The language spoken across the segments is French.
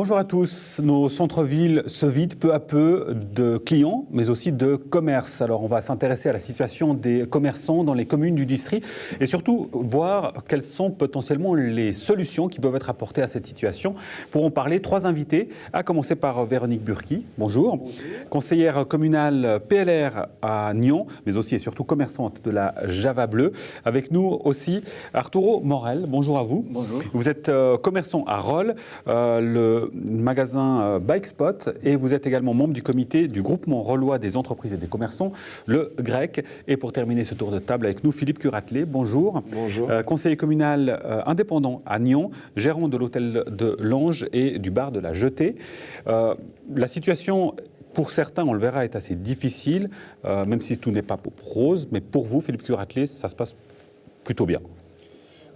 Bonjour à tous. Nos centres-villes se vident peu à peu de clients, mais aussi de commerces. Alors, on va s'intéresser à la situation des commerçants dans les communes du district et surtout voir quelles sont potentiellement les solutions qui peuvent être apportées à cette situation. Pour en parler, trois invités, à commencer par Véronique Burki. Bonjour. Bonjour. Conseillère communale PLR à Nyon, mais aussi et surtout commerçante de la Java Bleue. Avec nous aussi Arturo Morel. Bonjour à vous. Bonjour. Vous êtes commerçant à Rolle, le magasin Bike Spot, et vous êtes également membre du comité du groupement rollois des entreprises et des commerçants, le GREC. Et pour terminer ce tour de table avec nous, Philippe Curatelet, bonjour. Bonjour. Conseiller communal indépendant à Nyon, gérant de l'hôtel de l'Ange et du bar de la Jetée. La situation, pour certains, on le verra, est assez difficile, même si tout n'est pas rose, mais pour vous, Philippe Curatelet, ça se passe plutôt bien.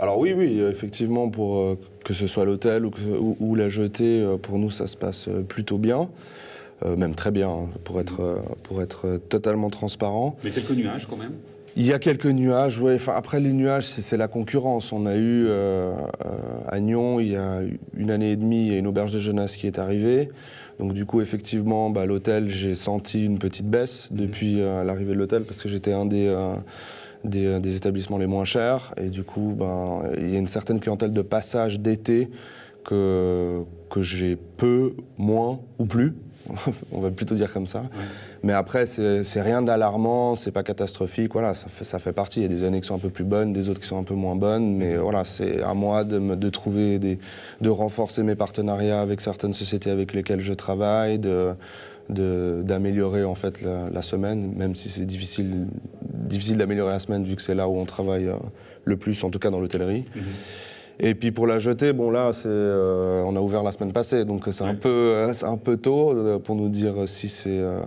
Alors oui, effectivement, pour que ce soit l'hôtel ou la Jetée, pour nous, ça se passe plutôt bien, même très bien, hein, pour être totalement transparent. Mais quelques nuages quand même. Il y a quelques nuages, oui. Enfin, après les nuages, c'est la concurrence. On a eu à Nyon, il y a une année et demie, il y a une auberge de jeunesse qui est arrivée. Donc du coup, effectivement, l'hôtel, j'ai senti une petite baisse depuis l'arrivée de l'hôtel, parce que j'étais un des établissements les moins chers, et du coup il y a une certaine clientèle de passage d'été que j'ai peu, moins ou plus, on va plutôt dire comme ça. Ouais. Mais après c'est rien d'alarmant, c'est pas catastrophique, voilà, ça fait partie. Il y a des années qui sont un peu plus bonnes, des autres qui sont un peu moins bonnes, mais voilà, c'est à moi de trouver de renforcer mes partenariats avec certaines sociétés avec lesquelles je travaille, d'améliorer en fait la semaine, même si c'est difficile d'améliorer la semaine vu que c'est là où on travaille le plus, en tout cas dans l'hôtellerie. Et puis pour la Jetée, bon là, on a ouvert la semaine passée, donc c'est un peu tôt pour nous dire si ce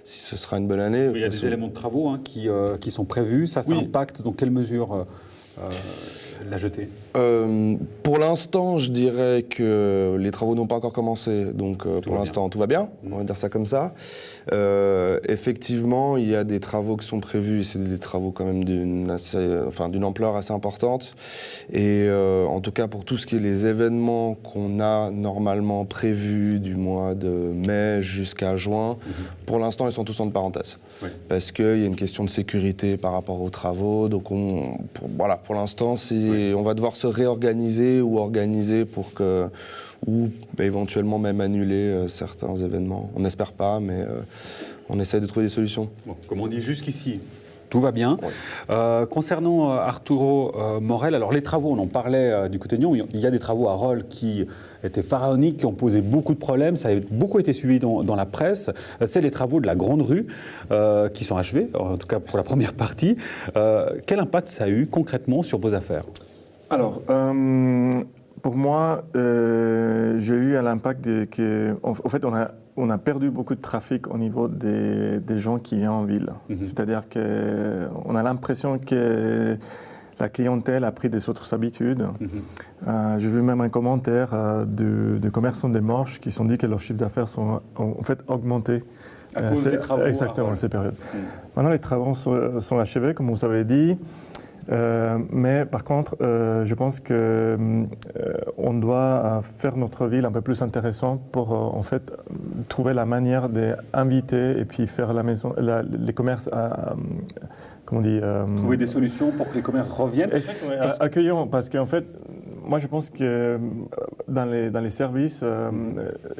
sera une bonne année. Il y a des éléments de travaux qui sont prévus, ça impacte dans quelle mesure la Jetée? Pour l'instant, je dirais que les travaux n'ont pas encore commencé, donc pour l'instant tout va bien, on va dire ça comme ça. Effectivement, il y a des travaux qui sont prévus, c'est des travaux quand même d'une ampleur assez importante. Et en tout cas, pour tout ce qui est les événements qu'on a normalement prévus du mois de mai jusqu'à juin, pour l'instant, ils sont tous en parenthèse. Oui. Parce qu'il y a une question de sécurité par rapport aux travaux. Donc pour l'instant, on va devoir se réorganiser ou organiser ou éventuellement même annuler certains événements. On n'espère pas, mais on essaie de trouver des solutions. Bon, comme on dit jusqu'ici, tout va bien. Oui. Concernant Arturo Morel, alors les travaux, on en parlait du côté de Nyon, il y a des travaux à Rolle qui étaient pharaoniques, qui ont posé beaucoup de problèmes, ça a beaucoup été suivi dans la presse. C'est les travaux de la Grande Rue qui sont achevés, en tout cas pour la première partie. Quel impact ça a eu concrètement sur vos affaires ? Alors, pour moi, j'ai eu l'impact en fait, on a perdu beaucoup de trafic au niveau des gens qui viennent en ville. C'est-à-dire qu'on a l'impression que la clientèle a pris des autres habitudes. J'ai vu même un commentaire de commerçants des Morches qui se sont dit que leurs chiffres d'affaires sont en fait augmentés. À cause des travaux. Exactement, à ces périodes. Maintenant, les travaux sont achevés, comme vous avez dit. Mais par contre, je pense qu'on doit faire notre ville un peu plus intéressante pour en fait trouver la manière d'inviter et puis faire les commerces comment on dit trouver des solutions pour que les commerces reviennent. Accueillants, parce qu'en fait, moi je pense que dans les services,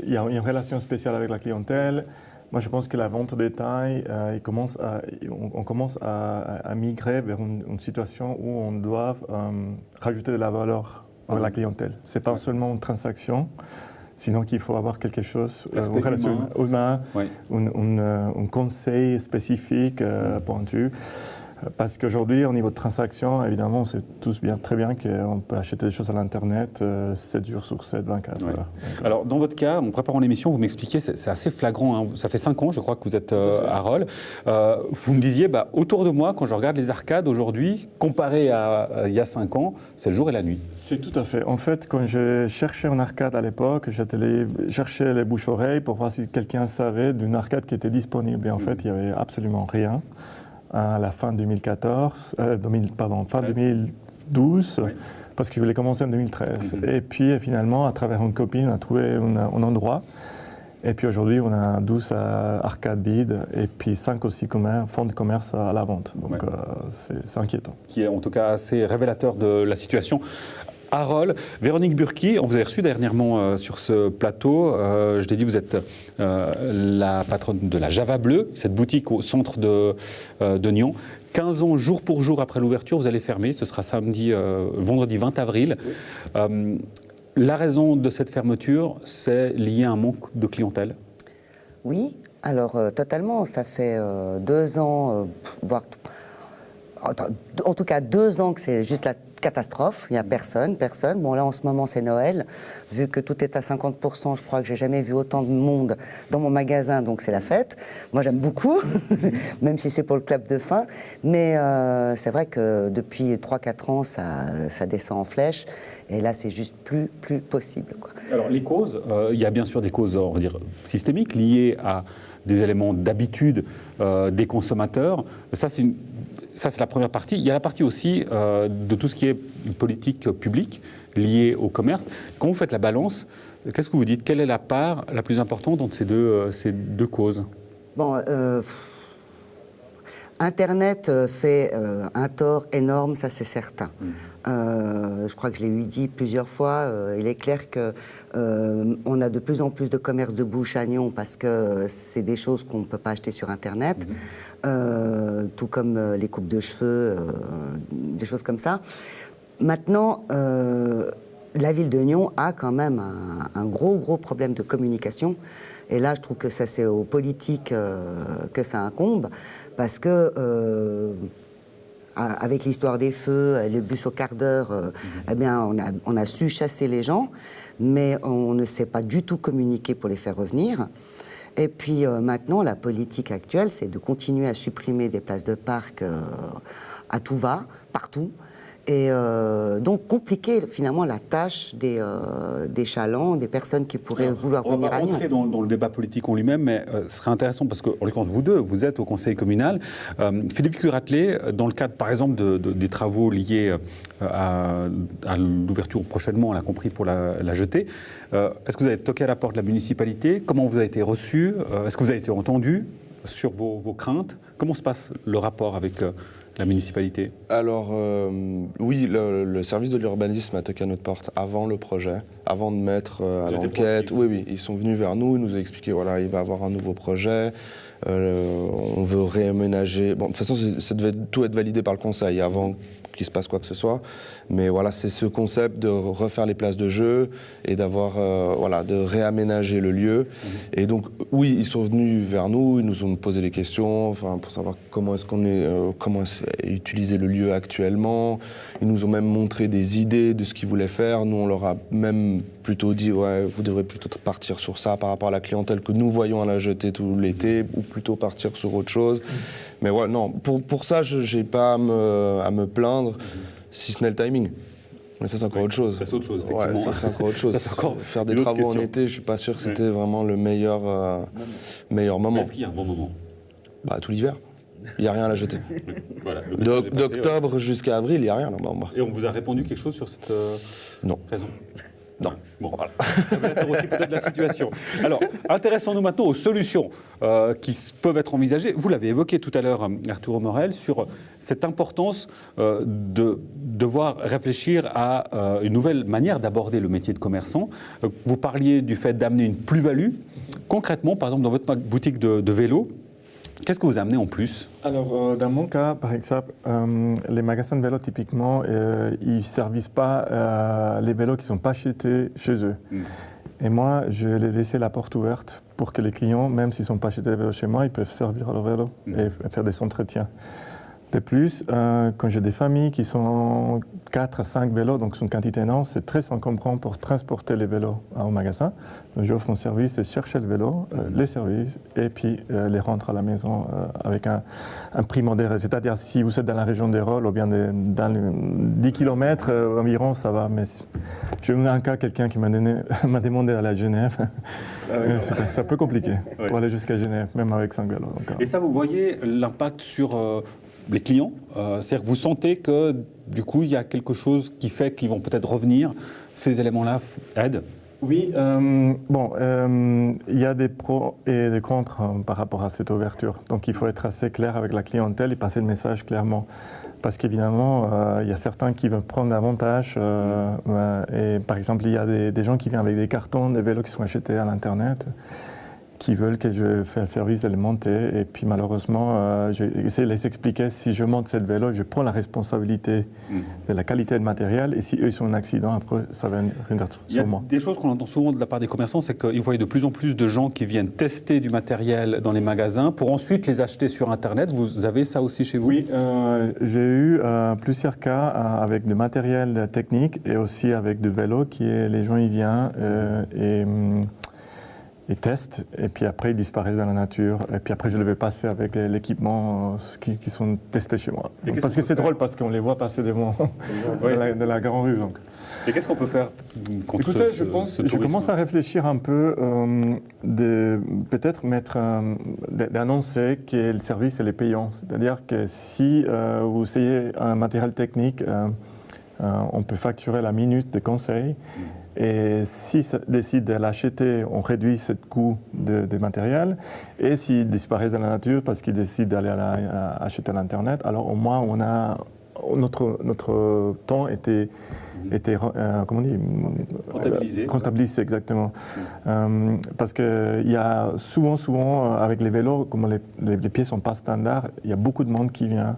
il y a une relation spéciale avec la clientèle. Moi, je pense que la vente au détail, on commence à migrer vers une situation où on doit rajouter de la valeur à la clientèle. Ce n'est pas seulement une transaction, sinon qu'il faut avoir quelque chose, une relation humaine, un conseil spécifique, pointu. Parce qu'aujourd'hui, au niveau de transactions, évidemment, on sait tous très bien qu'on peut acheter des choses à l'Internet 7 jours sur 7, 24 heures. Alors, dans votre cas, en préparant l'émission, vous m'expliquiez, c'est assez flagrant, hein. Ça fait 5 ans, je crois, que vous êtes à Rolle. Vous me disiez, autour de moi, quand je regarde les arcades aujourd'hui, comparé à il y a 5 ans, c'est le jour et la nuit. C'est tout à fait. En fait, quand je cherchais une arcade à l'époque, j'allais chercher les bouches-oreilles pour voir si quelqu'un savait d'une arcade qui était disponible. Et en fait, il n'y avait absolument rien. À la fin 2012, parce que je voulais commencer en 2013. Et puis finalement, à travers une copine, on a trouvé un endroit. Et puis aujourd'hui, on a 12 arcades vides et puis 5 aussi fonds de commerce à la vente. Donc c'est inquiétant. Qui est en tout cas assez révélateur de la situation. Harold, Véronique Burki, on vous a reçu dernièrement sur ce plateau. Je l'ai dit, vous êtes la patronne de la Java Bleue, cette boutique au centre de Nyon. 15 ans, jour pour jour après l'ouverture, vous allez fermer. Ce sera vendredi 20 avril. Oui. La raison de cette fermeture, c'est lié à un manque de clientèle? Oui, alors totalement. Ça fait 2 ans, voire en tout cas 2 ans que c'est juste la catastrophe. Il n'y a personne. Bon, là, en ce moment, c'est Noël. Vu que tout est à 50%, je crois que j'ai jamais vu autant de monde dans mon magasin, donc c'est la fête. Moi, j'aime beaucoup, même si c'est pour le clap de fin. Mais c'est vrai que depuis 3-4 ans, ça descend en flèche. Et là, c'est juste plus possible, quoi. Alors, les causes, il y a bien sûr des causes, on va dire, systémiques, liées à des éléments d'habitude des consommateurs. Ça, c'est la première partie. Il y a la partie aussi de tout ce qui est politique publique liée au commerce. Quand vous faites la balance, qu'est-ce que vous dites? Quelle est la part la plus importante entre ces deux causes? Bon, Internet fait un tort énorme, ça c'est certain. Je crois que je l'ai dit plusieurs fois, il est clair qu'on a de plus en plus de commerce de bouche à Nyon parce que c'est des choses qu'on ne peut pas acheter sur Internet, tout comme les coupes de cheveux, des choses comme ça. Maintenant, la ville de Nyon a quand même un gros problème de communication. Et là, je trouve que ça, c'est aux politiques que ça incombe, parce que avec l'histoire des feux, les bus au quart d'heure, eh bien, on a su chasser les gens, mais on ne sait pas du tout communiquer pour les faire revenir. Et puis maintenant, la politique actuelle, c'est de continuer à supprimer des places de parc à tout va, partout. Et donc compliquer finalement la tâche des chalands, des personnes qui pourraient vouloir venir à Nyon. On va rentrer dans le débat politique en lui-même, mais ce serait intéressant parce qu'en l'occurrence, vous deux, vous êtes au conseil communal. Philippe Curatelet, dans le cadre par exemple des travaux liés à l'ouverture prochainement, on l'a compris, pour la jetée, est-ce que vous avez toqué à la porte de la municipalité? Comment vous avez été reçu? Est-ce que vous avez été entendu sur vos craintes? Comment se passe le rapport avec la municipalité? Alors, oui, le service de l'urbanisme a toqué à notre porte avant le projet, avant de mettre à l'enquête. Oui, ils sont venus vers nous, ils nous ont expliqué, voilà, il va y avoir un nouveau projet, on veut réaménager. Bon, de toute façon, ça devait tout être validé par le conseil avant qu'il se passe quoi que ce soit. Mais voilà, c'est ce concept de refaire les places de jeu et d'avoir, de réaménager le lieu. Et donc, oui, ils sont venus vers nous, ils nous ont posé des questions, pour savoir comment est utiliser le lieu actuellement. Ils nous ont même montré des idées de ce qu'ils voulaient faire. Nous, on leur a même plutôt dit, ouais, vous devrez plutôt partir sur ça par rapport à la clientèle que nous voyons à la jetée tout l'été, ou plutôt partir sur autre chose. Mais ouais, non, pour ça, je n'ai pas à me plaindre, si ce n'est le timing. Mais ça, c'est encore autre chose. Ça, c'est autre chose, effectivement. Ouais, ça, c'est encore autre chose. Faire des travaux en été, je ne suis pas sûr que c'était vraiment le meilleur moment. Est-ce qu'il y a un bon moment? Tout l'hiver. Il n'y a rien à la jeter. Voilà, d'octobre jusqu'à avril, il n'y a rien là-bas. Et on vous a répondu quelque chose sur cette raison? Non. Bon, voilà. Révélateur aussi peut-être de la situation. Alors, intéressons-nous maintenant aux solutions qui peuvent être envisagées. Vous l'avez évoqué tout à l'heure, Arturo Morel, sur cette importance de devoir réfléchir à une nouvelle manière d'aborder le métier de commerçant. Vous parliez du fait d'amener une plus-value. Concrètement, par exemple, dans votre boutique de vélo, qu'est-ce que vous amenez en plus? Alors, dans mon cas, par exemple, les magasins de vélos, typiquement, ils ne servent pas les vélos qui ne sont pas achetés chez eux. Et moi, je vais laisser la porte ouverte pour que les clients, même s'ils ne sont pas achetés les vélos chez moi, ils peuvent servir leur vélo et faire des entretiens. De plus, quand j'ai des familles qui sont 4 à 5 vélos, donc c'est une quantité énorme, c'est très encombrant pour transporter les vélos au magasin. Donc j'offre un service de chercher le vélo, les services, et puis les rendre à la maison avec un prix modéré. C'est-à-dire si vous êtes dans la région des Rôles ou bien dans les 10 km environ, ça va. Mais j'ai eu un cas, quelqu'un qui m'a demandé à aller à Genève. C'est un peu compliqué pour aller jusqu'à Genève, même avec 5 vélos. Donc, et ça, vous voyez l'impact sur les clients, c'est-à-dire que vous sentez que du coup, il y a quelque chose qui fait qu'ils vont peut-être revenir, ces éléments-là, Ed? Oui, il y a des pros et des contre par rapport à cette ouverture. Donc il faut être assez clair avec la clientèle et passer le message clairement. Parce qu'évidemment, il y a certains qui veulent prendre davantage. Et par exemple, il y a des gens qui viennent avec des cartons, des vélos qui sont achetés à l'Internet, qui veulent que je fasse le service de les monter. Et puis malheureusement, j'essaie de les expliquer, si je monte ce vélo, je prends la responsabilité de la qualité de matériel. Et si eux sont en accident, après, ça va venir sur moi. Des choses qu'on entend souvent de la part des commerçants, c'est qu'ils voient de plus en plus de gens qui viennent tester du matériel dans les magasins pour ensuite les acheter sur Internet. Vous avez ça aussi chez vous? Oui, j'ai eu plusieurs cas avec du matériel technique et aussi avec du vélo qui est, les gens y viennent et testent, et puis après ils disparaissent dans la nature, et puis après je les vais passer avec l'équipement qui sont testés chez moi. Donc, parce que c'est drôle, parce qu'on les voit passer devant de la grande rue. Donc. Et qu'est-ce qu'on peut faire contre Écoutez, je commence à réfléchir un peu de peut-être d'annoncer que le service est payant. C'est-à-dire que si vous essayez un matériel technique, on peut facturer la minute de conseil. Et s'ils décident de l'acheter, on réduit ce coût de matériel. Et s'ils disparaissent dans la nature parce qu'ils décident d'aller acheter à l'Internet, alors au moins on a notre temps était comment on dit, comptabilisé exactement. Parce qu'il y a souvent avec les vélos, comme les pièces sont pas standards, il y a beaucoup de monde qui vient,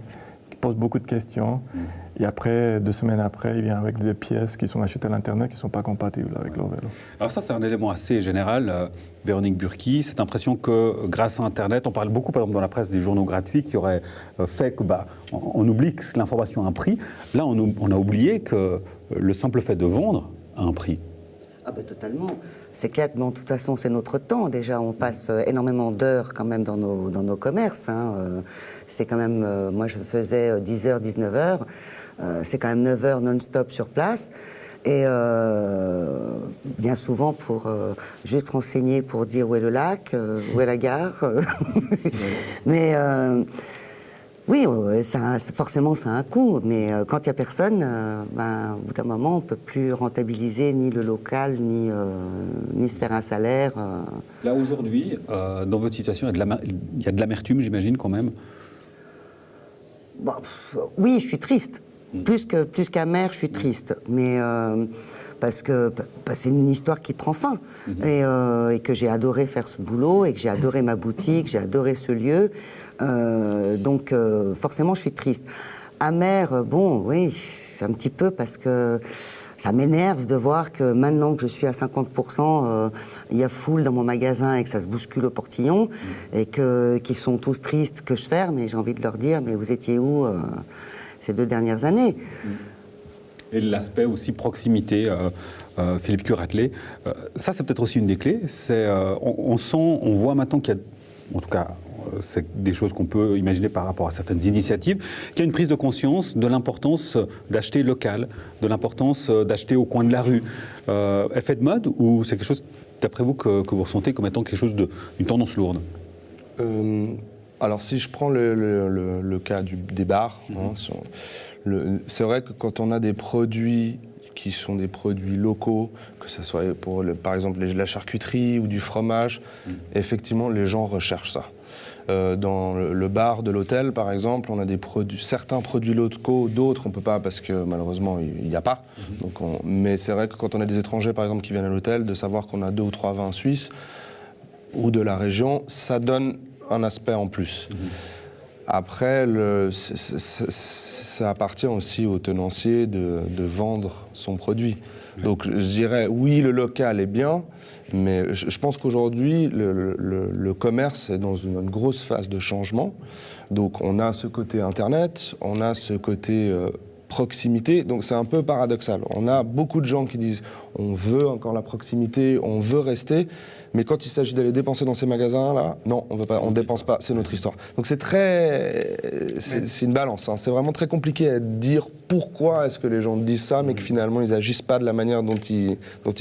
qui pose beaucoup de questions. Et après, 2 semaines après, il vient avec des pièces qui sont achetées à l'Internet qui ne sont pas compatibles avec leur vélo. Alors ça, c'est un élément assez général, Véronique Burki, cette impression que grâce à Internet, on parle beaucoup, par exemple, dans la presse des journaux gratuits qui auraient fait que, on oublie que l'information a un prix. Là, on a oublié que le simple fait de vendre a un prix. Ah ben totalement. C'est clair que de toute façon, c'est notre temps. Déjà, on passe énormément d'heures quand même dans nos commerces. C'est quand même, moi je faisais 10h, 19h. C'est quand même 9 heures non-stop sur place. Et bien souvent pour juste renseigner pour dire où est le lac, où est la gare. Mais oui, forcément ça a un coût. Mais quand il n'y a personne, au bout d'un moment, on ne peut plus rentabiliser ni le local, ni se faire un salaire. Là aujourd'hui, dans votre situation, il y a de l'amertume, j'imagine, quand même. Oui, je suis triste. Plus qu'amère, je suis triste. Mais parce que c'est une histoire qui prend fin. Et que j'ai adoré faire ce boulot, et que j'ai adoré ma boutique, j'ai adoré ce lieu. Donc forcément, je suis triste. Amère, oui, c'est un petit peu parce que ça m'énerve de voir que maintenant que je suis à 50%, il y a foule dans mon magasin et que ça se bouscule au portillon et qu'ils sont tous tristes que je ferme. Et j'ai envie de leur dire, mais vous étiez où ces 2 dernières années? Et l'aspect aussi proximité, Philippe Curatelet, ça c'est peut-être aussi une des clés. On voit maintenant qu'il y a, en tout cas, c'est des choses qu'on peut imaginer par rapport à certaines initiatives, qu'il y a une prise de conscience de l'importance d'acheter local, de l'importance d'acheter au coin de la rue. Effet de mode, ou c'est quelque chose, d'après vous, que vous ressentez comme étant quelque chose d'une tendance lourde? Alors si je prends le cas des bars, c'est vrai que quand on a des produits qui sont des produits locaux, que ce soit pour par exemple la charcuterie ou du fromage, effectivement les gens recherchent ça. Dans le bar de l'hôtel, par exemple, on a certains produits locaux, d'autres on ne peut pas parce que malheureusement il n'y a pas. Donc mais c'est vrai que quand on a des étrangers, par exemple, qui viennent à l'hôtel, de savoir qu'on a 2 ou 3 vins suisses ou de la région, ça donne un aspect en plus. Après, ça appartient aussi au tenancier de vendre son produit. Donc je dirais, oui, le local est bien, mais je pense qu'aujourd'hui, le commerce est dans une grosse phase de changement. Donc on a ce côté Internet, on a ce côté proximité, donc c'est un peu paradoxal. On a beaucoup de gens qui disent on veut encore la proximité, on veut rester, mais quand il s'agit d'aller dépenser dans ces magasins-là, non, on veut pas, on dépense pas, c'est notre histoire. Donc c'est une balance, c'est vraiment très compliqué à dire pourquoi est-ce que les gens disent ça, mais que finalement ils agissent pas de la manière dont ils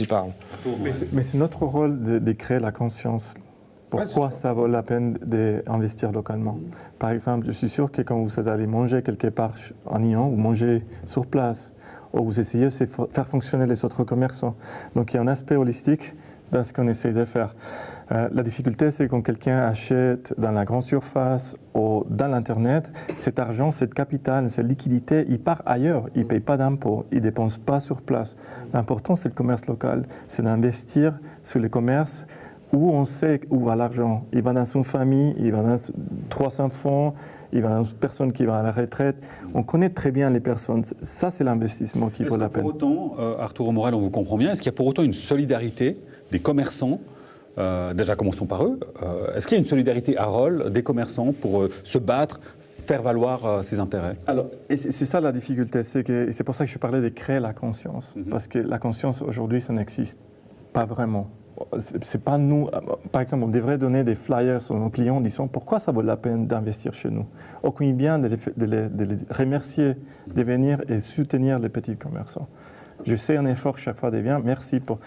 parlent. Mais c'est notre rôle de créer la conscience pourquoi ça vaut la peine d'investir localement. Par exemple, je suis sûr que quand vous êtes allé manger quelque part en Nyon, vous mangez sur place, ou vous essayez de faire fonctionner les autres commerçants. Donc il y a un aspect holistique dans ce qu'on essaye de faire. La difficulté, c'est quand quelqu'un achète dans la grande surface ou dans l'Internet, cet argent, cette capital, cette liquidité, il part ailleurs, il ne paye pas d'impôts, il ne dépense pas sur place. L'important, c'est le commerce local, c'est d'investir sur les commerces où on sait où va l'argent. Il va dans son famille, il va dans 3 enfants, il va dans une personne qui va à la retraite. On connaît très bien les personnes. Ça, c'est l'investissement qui vaut la peine. Pour autant, Arturo Morel, on vous comprend bien, est-ce qu'il y a pour autant une solidarité des commerçants déjà, commençons par eux. Est-ce qu'il y a une solidarité à Arles des commerçants pour se battre, faire valoir ses intérêts? Alors, et c'est ça la difficulté. C'est pour ça que je parlais de créer la conscience. Parce que la conscience, aujourd'hui, ça n'existe pas vraiment. C'est pas nous. Par exemple, on devrait donner des flyers à nos clients en disant pourquoi ça vaut la peine d'investir chez nous. Au combien de les remercier de venir et soutenir les petits commerçants. Je sais un effort chaque fois de bien. Merci pour.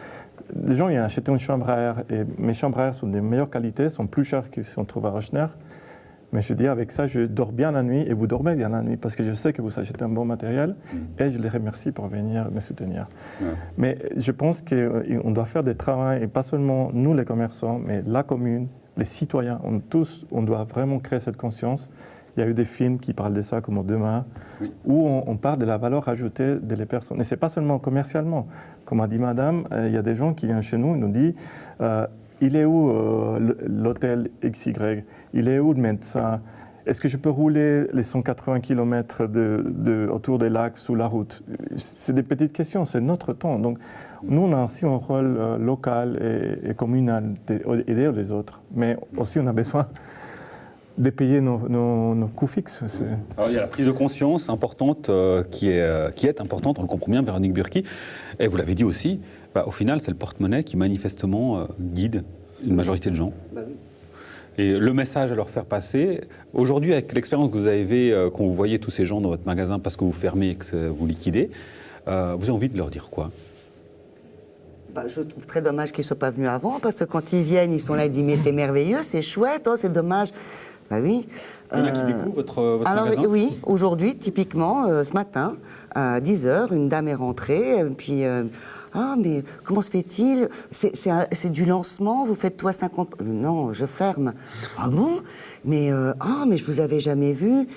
Les gens viennent acheter une chambre à air et mes chambres à air sont de meilleure qualité, sont plus chères que si on trouve à Rochner. Mais je dis avec ça, je dors bien la nuit et vous dormez bien la nuit parce que je sais que vous achetez un bon matériel et je les remercie pour venir me soutenir. Mais je pense qu'on doit faire des travaux et pas seulement nous les commerçants, mais la commune, les citoyens, on doit vraiment créer cette conscience. Il y a eu des films qui parlent de ça, comme Demain, où on parle de la valeur ajoutée des personnes. Et ce n'est pas seulement commercialement. Comme a dit madame, il y a des gens qui viennent chez nous et nous disent il est où l'hôtel XY? Il est où le médecin? Est-ce que je peux rouler les 180 km autour des lacs sous la route? C'est des petites questions, c'est notre temps. Donc, nous, on a aussi un rôle local et communal d'aider les autres. Mais aussi, on a besoin de payer nos coûts fixes. Alors, il y a la prise de conscience importante qui est importante, on le comprend bien, Véronique Burki. Et vous l'avez dit aussi, au final, c'est le porte-monnaie qui manifestement guide une majorité de gens. Bah oui. Et le message à leur faire passer, aujourd'hui, avec l'expérience que vous avez, quand vous voyez tous ces gens dans votre magasin parce que vous fermez et que vous liquidez, vous avez envie de leur dire quoi? Je trouve très dommage qu'ils ne soient pas venus avant, parce que quand ils viennent, ils sont là, ils disent mais c'est merveilleux, c'est chouette, oh, c'est dommage. Bah oui. Il y en a qui découvrent votre magasin? Oui, aujourd'hui, typiquement, ce matin, à 10h, une dame est rentrée, puis ah, mais comment se fait-il? C'est du lancement, vous faites toi 50... Non, je ferme. Ah bon? Mais mais je vous avais jamais vu.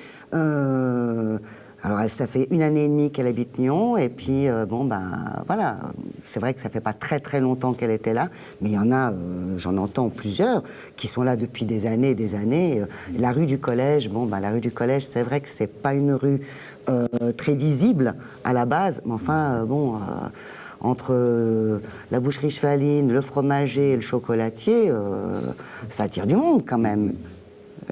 Alors, ça fait 1 année et demie qu'elle habite Nyon, et puis, voilà, c'est vrai que ça fait pas très très longtemps qu'elle était là, mais il y en a, j'en entends plusieurs, qui sont là depuis des années et des années. La rue du Collège, la rue du Collège, c'est vrai que c'est pas une rue très visible à la base, mais enfin, entre la boucherie chevaline, le fromager et le chocolatier, ça attire du monde quand même.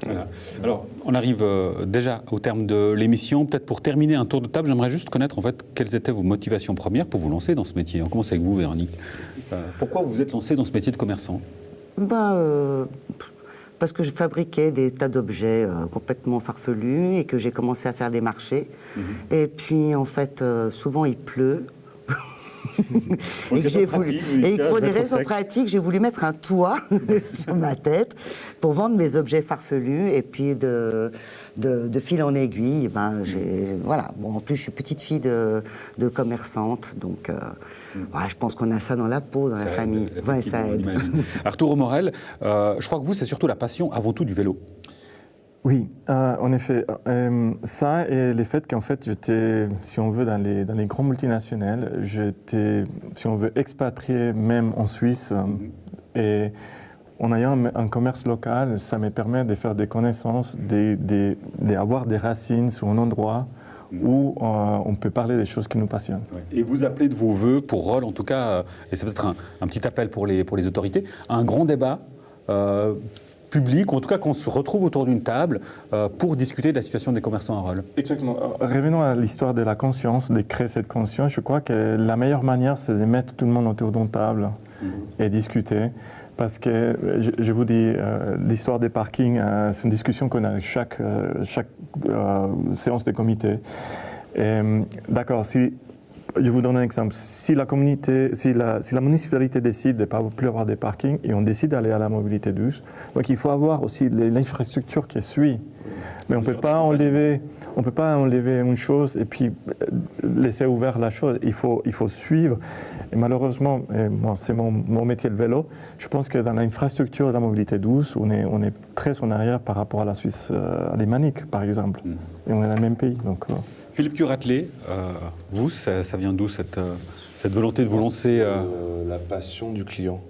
Voilà. Alors, on arrive déjà au terme de l'émission. Peut-être pour terminer un tour de table, j'aimerais juste connaître en fait quelles étaient vos motivations premières pour vous lancer dans ce métier. On commence avec vous, Véronique. Pourquoi vous vous êtes lancée dans ce métier de commerçant? Parce que je fabriquais des tas d'objets complètement farfelus et que j'ai commencé à faire des marchés. Et puis, en fait, souvent il pleut. Et pour des raisons pratiques, j'ai voulu mettre un toit sur ma tête pour vendre mes objets farfelus. Et puis de fil en aiguille, voilà. Bon, en plus, je suis petite fille de commerçante, donc je pense qu'on a ça dans la peau, dans la famille. Ouais, ça aide. Arturo Morel, je crois que vous, c'est surtout la passion avant tout du vélo. Oui, en effet. Ça et le fait qu'en fait, j'étais, si on veut, dans les grands multinationales, j'étais, si on veut, expatrié même en Suisse. Et en ayant un commerce local, ça me permet de faire des connaissances, d'avoir des racines sur un endroit où on peut parler des choses qui nous passionnent. Et vous appelez de vos voeux, pour Roll en tout cas, et c'est peut-être un petit appel pour les autorités, un grand débat public, ou en tout cas qu'on se retrouve autour d'une table pour discuter de la situation des commerçants à Roll. Exactement. Revenons à l'histoire de la conscience, de créer cette conscience. Je crois que la meilleure manière, c'est de mettre tout le monde autour d'une table et discuter. Parce que, je vous dis, l'histoire des parkings, c'est une discussion qu'on a à chaque séance de comité. D'accord, si Je vous donne un exemple. Si la municipalité décide de ne pas plus avoir des parkings et on décide d'aller à la mobilité douce, donc il faut avoir aussi l'infrastructure qui suit. Mais on ne peut pas enlever une chose et puis laisser ouvert la chose. Il faut suivre. Et malheureusement, moi, c'est mon métier, le vélo, je pense que dans l'infrastructure de la mobilité douce, on est très en arrière par rapport à la Suisse alémanique, par exemple. Et on est dans le même pays. Donc, Philippe Curatelet, vous, ça vient d'où cette volonté de vous lancer La passion du client,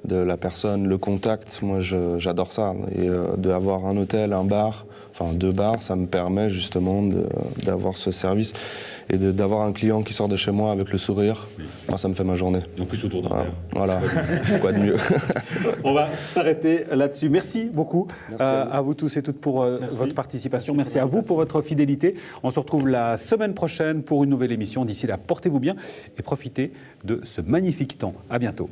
de la personne, le contact. Moi, j'adore ça. Et d'avoir un hôtel, un bar, enfin 2 bars, ça me permet justement d'avoir ce service et d'avoir un client qui sort de chez moi avec le sourire. Oui. Moi, ça me fait ma journée. Et en plus autour d'un verre. Voilà, quoi de mieux. On va s'arrêter là-dessus. Merci beaucoup à vous tous et toutes pour votre participation. Merci à vous pour votre fidélité. On se retrouve la semaine prochaine pour une nouvelle émission. D'ici là, portez-vous bien et profitez de ce magnifique temps. À bientôt.